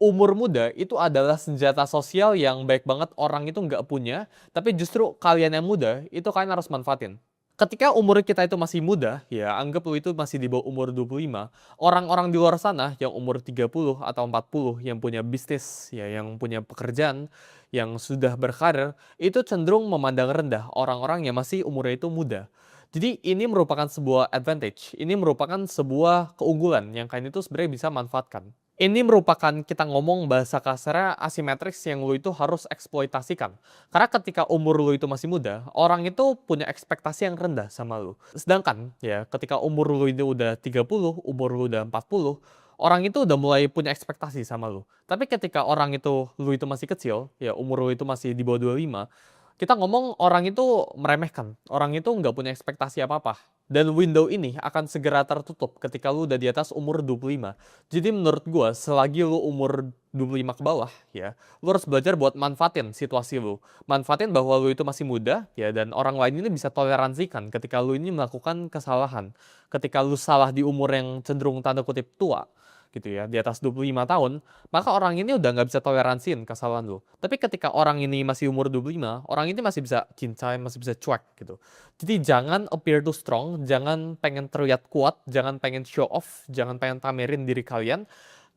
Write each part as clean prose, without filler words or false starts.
Umur muda itu adalah senjata sosial yang baik banget orang itu nggak punya, tapi justru kalian yang muda, itu kalian harus manfaatin. Ketika umur kita itu masih muda, ya anggap lu itu masih di bawah umur 25, orang-orang di luar sana yang umur 30 atau 40 yang punya bisnis, ya yang punya pekerjaan, yang sudah berkarir, itu cenderung memandang rendah orang-orang yang masih umurnya itu muda. Jadi ini merupakan sebuah advantage, ini merupakan sebuah keunggulan yang kalian itu sebenarnya bisa manfaatkan. Ini merupakan kita ngomong bahasa kasarnya asimetris yang lu itu harus eksploitasikan. Karena ketika umur lu itu masih muda, orang itu punya ekspektasi yang rendah sama lu. Sedangkan ya ketika umur lu itu udah 30, umur lu udah 40, orang itu udah mulai punya ekspektasi sama lu. Tapi ketika orang itu lu itu masih kecil, ya umur lu itu masih di bawah 25, kita ngomong orang itu meremehkan, orang itu nggak punya ekspektasi apa-apa. Dan window ini akan segera tertutup ketika lu udah di atas umur 25. Jadi menurut gua, selagi lu umur 25 ke bawah, ya, lu harus belajar buat manfaatin situasi lu. Manfaatin bahwa lu itu masih muda, ya, dan orang lain ini bisa toleransikan ketika lu ini melakukan kesalahan. Ketika lu salah di umur yang cenderung tanda kutip tua, gitu ya, di atas 25 tahun, maka orang ini udah nggak bisa toleransiin kesalahan lu. Tapi ketika orang ini masih umur 25, orang ini masih bisa cincai, masih bisa cuek gitu. Jadi jangan appear too strong, jangan pengen terlihat kuat, jangan pengen show off, jangan pengen pamerin diri kalian,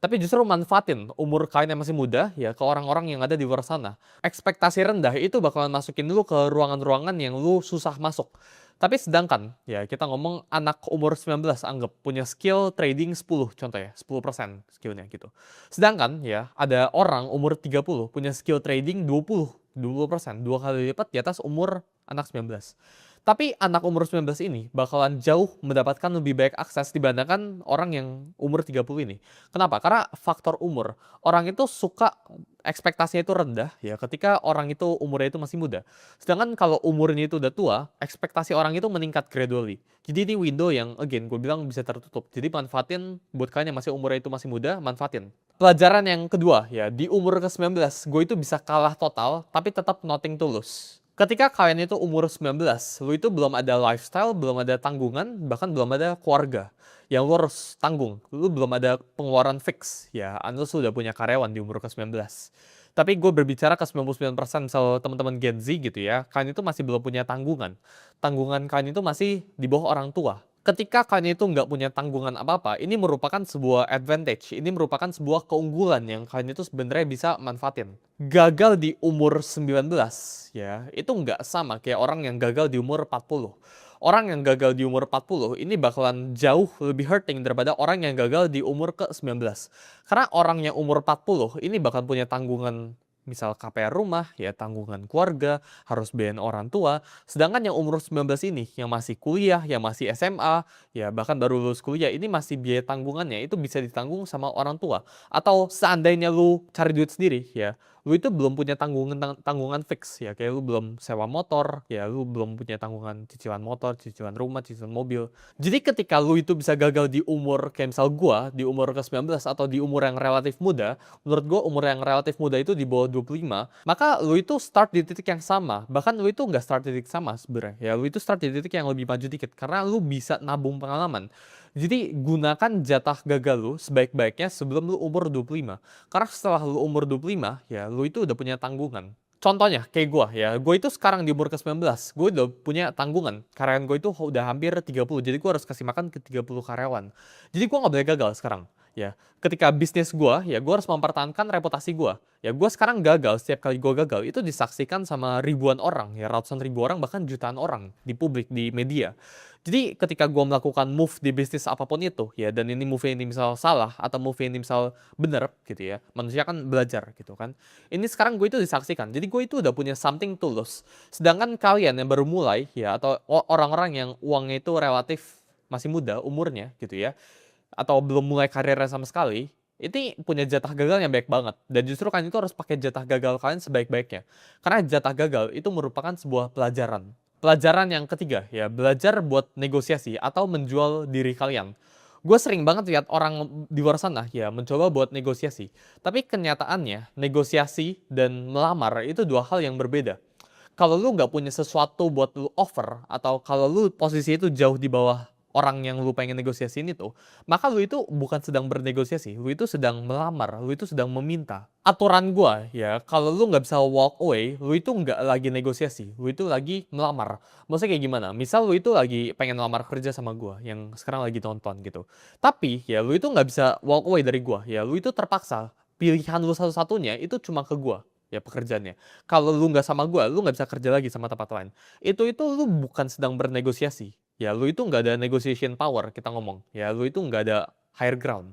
tapi justru manfaatin umur kalian yang masih muda ya ke orang-orang yang ada di luar sana. Ekspektasi rendah itu bakalan masukin lu ke ruangan-ruangan yang lu susah masuk. Tapi sedangkan ya kita ngomong anak umur 19 anggap punya skill trading 10 contoh ya, 10% skillnya gitu. Sedangkan ya ada orang umur 30 punya skill trading 20%, dua kali lipat di atas umur anak 19. Tapi anak umur 19 ini bakalan jauh mendapatkan lebih baik akses dibandingkan orang yang umur 30 ini. Kenapa? Karena faktor umur. Orang itu suka ekspektasinya itu rendah ya ketika orang itu umurnya itu masih muda. Sedangkan kalau umurnya itu udah tua, ekspektasi orang itu meningkat gradually. Jadi ini window yang again gue bilang bisa tertutup. Jadi manfaatin buat kalian yang masih umurnya itu masih muda, manfaatin. Pelajaran yang kedua ya, di umur ke-19 gue itu bisa kalah total tapi tetap nothing to lose. Ketika kalian itu umur 19, lu itu belum ada lifestyle, belum ada tanggungan, bahkan belum ada keluarga yang lu harus tanggung. Lu belum ada pengeluaran fix, ya, unless lu udah punya karyawan di umur ke-19. Tapi gue berbicara ke 99% misal teman-teman Gen Z gitu ya, kalian itu masih belum punya tanggungan. Tanggungan kalian itu masih di bawah orang tua. Ketika kalian itu nggak punya tanggungan apa-apa, ini merupakan sebuah advantage, ini merupakan sebuah keunggulan yang kalian itu sebenarnya bisa manfaatin. Gagal di umur 19, ya, itu nggak sama kayak orang yang gagal di umur 40. Orang yang gagal di umur 40 ini bakalan jauh lebih hurting daripada orang yang gagal di umur ke-19. Karena orang yang umur 40 ini bakal punya tanggungan misal KPR rumah, ya tanggungan keluarga, harus biayain orang tua. Sedangkan yang umur 19 ini, yang masih kuliah, yang masih SMA, ya bahkan baru lulus kuliah, ini masih biaya tanggungannya, itu bisa ditanggung sama orang tua. Atau seandainya lu cari duit sendiri, ya, lu itu belum punya tanggungan fix, ya kayak lu belum sewa motor, ya lu belum punya tanggungan cicilan motor, cicilan rumah, cicilan mobil. Jadi ketika lu itu bisa gagal di umur kayak misal gua, di umur ke-19 atau di umur yang relatif muda, menurut gue umur yang relatif muda itu di bawah 25, maka lu itu start di titik yang sama. Bahkan lu itu nggak start di titik sama sebenarnya. Ya, lu itu start di titik yang lebih maju dikit karena lu bisa nabung pengalaman. Jadi gunakan jatah gagal lu sebaik-baiknya sebelum lu umur 25. Karena setelah lu umur 25, ya lu itu udah punya tanggungan. Contohnya kayak gue ya, gue itu sekarang di umur ke-19, gue udah punya tanggungan. Karyawan gue itu udah hampir 30, jadi gue harus kasih makan ke 30 karyawan. Jadi gue nggak boleh gagal sekarang. Ya, ketika bisnis gue, ya gue harus mempertahankan reputasi gue. Ya gue sekarang gagal, setiap kali gue gagal itu disaksikan sama ribuan orang, ya ratusan ribu orang bahkan jutaan orang di publik, di media. Jadi ketika gue melakukan move di bisnis apapun itu, ya dan ini move ini misal salah atau move ini misal bener gitu ya, manusia kan belajar gitu kan. Ini sekarang gue itu disaksikan, jadi gue itu udah punya something to lose. Sedangkan kalian yang baru mulai ya atau orang-orang yang uangnya itu relatif masih muda umurnya gitu ya, atau belum mulai karirnya sama sekali, ini punya jatah gagal yang baik banget. Dan justru kalian itu harus pakai jatah gagal kalian sebaik-baiknya. Karena jatah gagal itu merupakan sebuah pelajaran. Pelajaran yang ketiga, ya belajar buat negosiasi atau menjual diri kalian. Gue sering banget lihat orang di luar sana ya mencoba buat negosiasi. Tapi kenyataannya negosiasi dan melamar itu dua hal yang berbeda. Kalau lu nggak punya sesuatu buat lu offer atau kalau lu posisi itu jauh di bawah orang yang lu pengen negosiasiin itu, maka lu itu bukan sedang bernegosiasi, lu itu sedang melamar, lu itu sedang meminta. Aturan gua ya, kalau lu nggak bisa walk away, lu itu nggak lagi negosiasi, lu itu lagi melamar. Maksudnya kayak gimana? Misal lu itu lagi pengen lamar kerja sama gua, yang sekarang lagi nonton gitu. Tapi ya lu itu nggak bisa walk away dari gua, ya lu itu terpaksa. Pilihan lu satu-satunya itu cuma ke gua, ya pekerjaannya. Kalau lu nggak sama gua, lu nggak bisa kerja lagi sama tempat lain. Itu lu bukan sedang bernegosiasi. Ya lu itu nggak ada negotiation power kita ngomong. Ya lu itu nggak ada higher ground.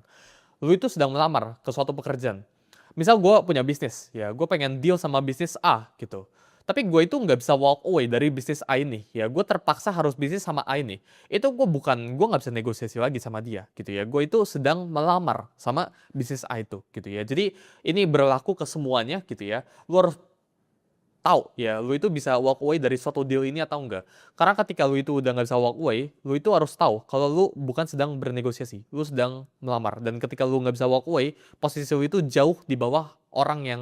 Lu itu sedang melamar ke suatu pekerjaan. Misal gue punya bisnis, ya gue pengen deal sama bisnis A gitu. Tapi gue itu nggak bisa walk away dari bisnis A ini. Ya gue terpaksa harus bisnis sama A ini. Itu gue nggak bisa negosiasi lagi sama dia gitu ya. Gue itu sedang melamar sama bisnis A itu gitu ya. Jadi ini berlaku ke semuanya gitu ya. Lu harus tahu ya, lu itu bisa walk away dari suatu deal ini atau enggak. Karena ketika lu itu udah nggak bisa walk away, lu itu harus tahu kalau lu bukan sedang bernegosiasi, lu sedang melamar. Dan ketika lu nggak bisa walk away, posisi lu itu jauh di bawah orang yang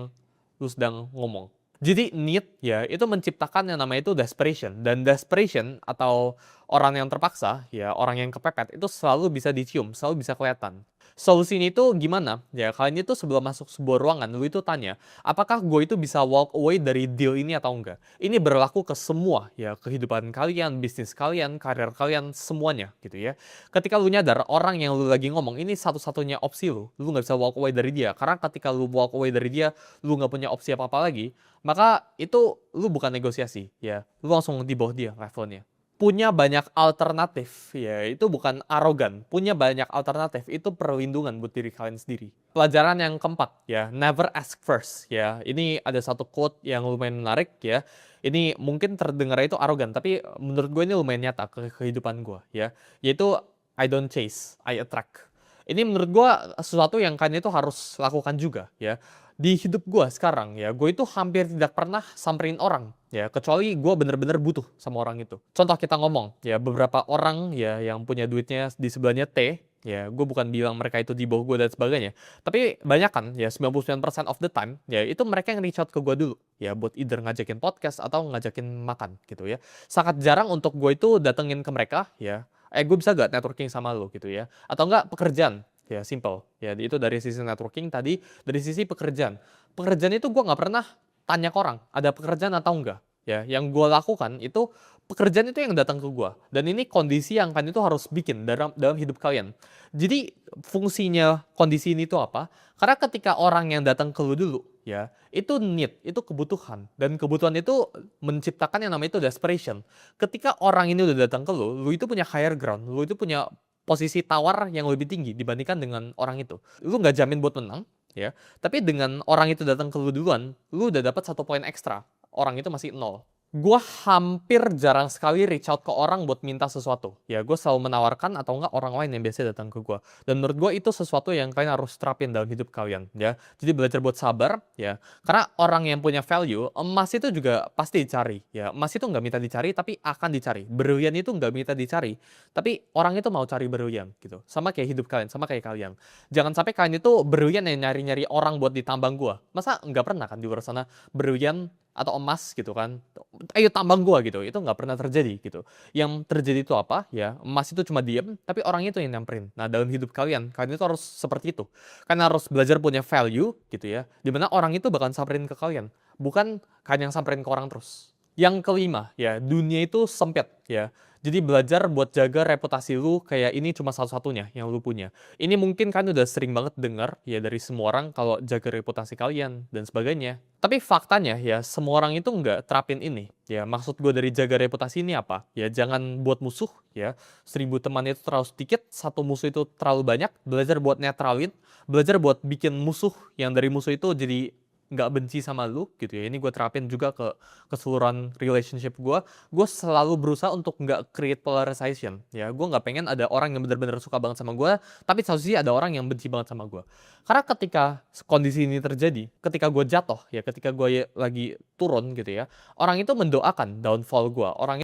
lu sedang ngomong. Jadi need ya itu menciptakan yang namanya itu desperation, dan desperation atau orang yang terpaksa ya orang yang kepepet itu selalu bisa dicium, selalu bisa kelihatan. Solusinya itu gimana? Ya kalian itu sebelum masuk sebuah ruangan lu itu tanya, apakah gue itu bisa walk away dari deal ini atau enggak? Ini berlaku ke semua ya, kehidupan kalian, bisnis kalian, karir kalian, semuanya gitu ya. Ketika lu nyadar orang yang lu lagi ngomong ini satu-satunya opsi lu nggak bisa walk away dari dia. Karena ketika lu walk away dari dia, lu nggak punya opsi apa-apa lagi, maka itu lu bukan negosiasi ya, lu langsung di bawah dia levelnya. Punya banyak alternatif ya, itu bukan arogan, punya banyak alternatif itu perlindungan buat diri kalian sendiri. Pelajaran yang keempat ya, never ask first ya. Ini ada satu quote yang lumayan menarik ya. Ini mungkin terdengar itu arogan, tapi menurut gue ini lumayan nyata ke kehidupan gue ya. Yaitu I don't chase, I attract. Ini menurut gue sesuatu yang kalian itu harus lakukan juga ya. Di hidup gue sekarang ya, gue itu hampir tidak pernah samperin orang ya, kecuali gue bener-bener butuh sama orang itu. Contoh kita ngomong ya, beberapa orang ya yang punya duitnya di sebelahnya T ya, gue bukan bilang mereka itu di bawah gue dan sebagainya, tapi banyak kan ya, 99% of the time ya itu mereka yang reach out ke gue dulu ya, buat either ngajakin podcast atau ngajakin makan gitu ya. Sangat jarang untuk gue itu datengin ke mereka ya, gue bisa gak networking sama lo gitu ya, atau enggak pekerjaan ya, simple ya. Itu dari sisi networking tadi. Dari sisi pekerjaan, pekerjaan itu gue nggak pernah tanya ke orang ada pekerjaan atau enggak ya. Yang gue lakukan itu pekerjaan itu yang datang ke gue, dan ini kondisi yang kan itu harus bikin dalam hidup kalian. Jadi fungsinya kondisi ini tuh apa? Karena ketika orang yang datang ke lu dulu ya, itu need, itu kebutuhan, dan kebutuhan itu menciptakan yang namanya itu desperation. Ketika orang ini udah datang ke lu itu punya higher ground, lu itu punya posisi tawar yang lebih tinggi dibandingkan dengan orang itu. Lu nggak jamin buat menang, ya. Tapi dengan orang itu datang ke lu duluan, lu udah dapat 1 poin ekstra. Orang itu masih 0. Gua hampir jarang sekali reach out ke orang buat minta sesuatu. Ya, gue selalu menawarkan atau enggak orang lain yang biasa datang ke gue. Dan menurut gue itu sesuatu yang kalian harus terapin dalam hidup kalian, ya. Jadi belajar buat sabar, ya. Karena orang yang punya value, emas itu juga pasti dicari, ya. Emas itu nggak minta dicari, tapi akan dicari. Berlian itu nggak minta dicari, tapi orang itu mau cari berlian, gitu. Sama kayak hidup kalian, sama kayak kalian. Jangan sampai kalian itu berlian yang nyari-nyari orang buat ditambang gue. Masa nggak pernah kan di luar sana berlian atau emas gitu kan, ayo tambang gua gitu, itu nggak pernah terjadi gitu. Yang terjadi itu apa ya, emas itu cuma diem tapi orang itu yang nyamperin. Nah dalam hidup kalian itu harus seperti itu. Kalian harus belajar punya value gitu ya, dimana orang itu bakal samperin ke kalian, bukan kalian yang samperin ke orang terus. Yang kelima ya, dunia itu sempit ya. Jadi belajar buat jaga reputasi lu, kayak ini cuma satu-satunya yang lu punya. Ini mungkin kan udah sering banget dengar ya dari semua orang kalau jaga reputasi kalian dan sebagainya. Tapi faktanya ya, semua orang itu nggak terapin ini. Ya maksud gue dari jaga reputasi ini apa? Ya jangan buat musuh ya. 1000 teman itu terlalu sedikit, satu musuh itu terlalu banyak. Belajar buat netralin, belajar buat bikin musuh yang dari musuh itu jadi nggak benci sama lu gitu ya. Ini gue terapin juga ke keseluruhan relationship gue. Gue selalu berusaha untuk nggak create polarization ya. Gue nggak pengen ada orang yang benar-benar suka banget sama gue, tapi satu sisi ada orang yang benci banget sama gue. Karena ketika kondisi ini terjadi, ketika gue jatuh ya, ketika gue lagi turun gitu ya, orang itu mendoakan downfall gue. Orang